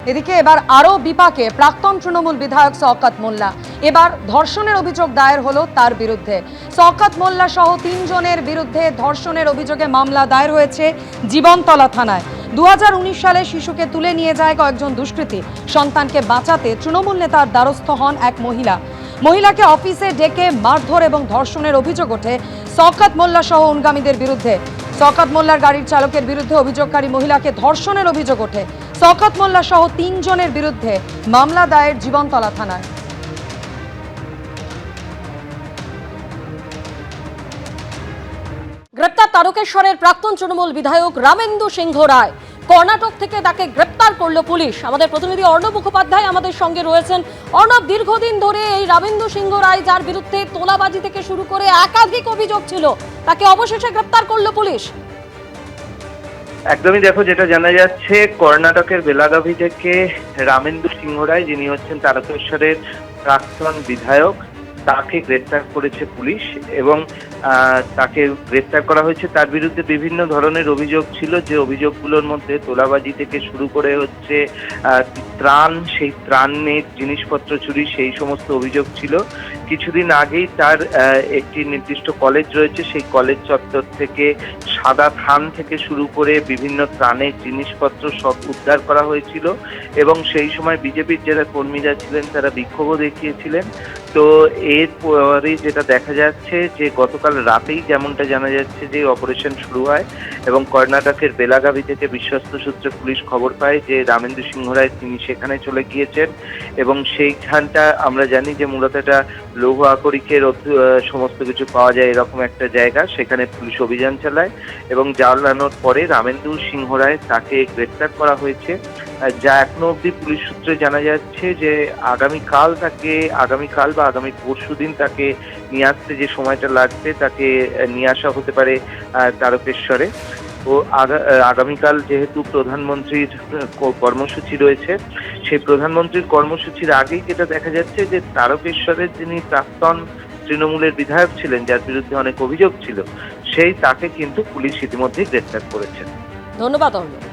এদিকে এবার আরো বিপাকে প্রাক্তন তৃণমূল বিধায়ক শওকত মোল্লা। এবার ধর্ষণের অভিযোগ দায়ের হলো তার বিরুদ্ধে। শওকত মোল্লা সহ 3 জনের বিরুদ্ধে ধর্ষণের অভিযোগে মামলা দায়ের হয়েছে জীবনতলা থানায়। 2019 সালে শিশুকে তুলে নিয়ে যায় কয়েকজন দুষ্কৃতী। সন্তানকে বাঁচাতে তৃণমূল নেতার দ্বারস্থ হন এক মহিলাকে অফিসে ডেকে মারধর এবং ধর্ষণের অভিযোগ ওঠে শওকত মোল্লা সহ অনুগামীদের বিরুদ্ধে। শওকত মোল্লার গাড়ির চালকের বিরুদ্ধে অভিযোগকারী মহিলাকে ধর্ষণের অভিযোগ ওঠে। শওকত মোল্লা সহ 3 জনের বিরুদ্ধে মামলা দায়ের জীবনতলা থানায়। গ্রেপ্তার তারকেশ্বরের প্রাক্তন তৃণমূল বিধায়ক রামেন্দু সিংহ রায়। কর্ণাটক থেকে তাকে গ্রেপ্তার করলো পুলিশ। আমাদের প্রতিনিধি অর্ণব মুখোপাধ্যায় আমাদের সঙ্গে রয়েছেন। অর্ণব, দীর্ঘদিন ধরে এই রামেন্দু সিংহ রায়, যার বিরুদ্ধে তোলাবাজি থেকে শুরু করে একাধিক অভিযোগ ছিল, তাকে অবশেষে গ্রেপ্তার করলো পুলিশ। একদমই, দেখো, যেটা জানা যাচ্ছে কর্ণাটকের বেলাগাভি থেকে রামেন্দু সিংহ রায়, যিনি হচ্ছেন তারকেশ্বরের প্রাক্তন বিধায়ক, তাকে গ্রেপ্তার করেছে পুলিশ এবং তাকে গ্রেপ্তার করা হয়েছে। তার বিরুদ্ধে বিভিন্ন ধরনের অভিযোগ ছিল, যে অভিযোগগুলোর মধ্যে তোলাবাজি থেকে শুরু করে হচ্ছে সেই ত্রাণের জিনিসপত্র চুরি, সেই সমস্ত অভিযোগ ছিল। কিছুদিন আগেই তার একটি নির্দিষ্ট কলেজ রয়েছে, সেই কলেজ চত্বর থেকে সাদা ধান থেকে শুরু করে বিভিন্ন ত্রাণের জিনিসপত্র সব উদ্ধার করা হয়েছিল এবং সেই সময় বিজেপির যারা কর্মীরা ছিলেন তারা বিক্ষোভও দেখিয়েছিলেন। তো এরপরে যেটা দেখা যাচ্ছে যে গতকাল রাতেই যেমনটা জানা যাচ্ছে যে অপারেশন শুরু হয় এবং কর্ণাটকের বেলাগাভি থেকে বিশ্বস্ত সূত্রে পুলিশ খবর পায় যে রামেন্দু সিংহ রায় তিনি সেখানে চলে গিয়েছেন এবং সেইখানটা আমরা জানি যে মূলত এটা লৌহ আকরিকের সমস্ত কিছু পাওয়া যায় এরকম একটা জায়গা। সেখানে পুলিশ অভিযান চালায় এবং চালানোর পরে রামেন্দু সিংহ রায় তাকে গ্রেপ্তার করা হয়েছে। যা এখনো অবধি পুলিশ সূত্রে জানা যাচ্ছে যে আগামীকাল বা আগামী পরশুদিন তাকে নিয়ে আসতে যে সময়টা লাগবে, তাকে নিয়ে আসা হতে পারে তারকেশ্বরে। ও আগামীকাল যেহেতু প্রধানমন্ত্রীর কর্মসূচি রয়েছে, সেই প্রধানমন্ত্রীর কর্মসূচির আগেই যেটা দেখা যাচ্ছে যে তারকেশ্বরের যিনি প্রাক্তন তৃণমূলের বিধায়ক ছিলেন, যার বিরুদ্ধে অনেক অভিযোগ ছিল, তাকে কিন্তু পুলিশ ইতিমধ্যেই গ্রেপ্তার করেছে। ধন্যবাদ অর্ণব।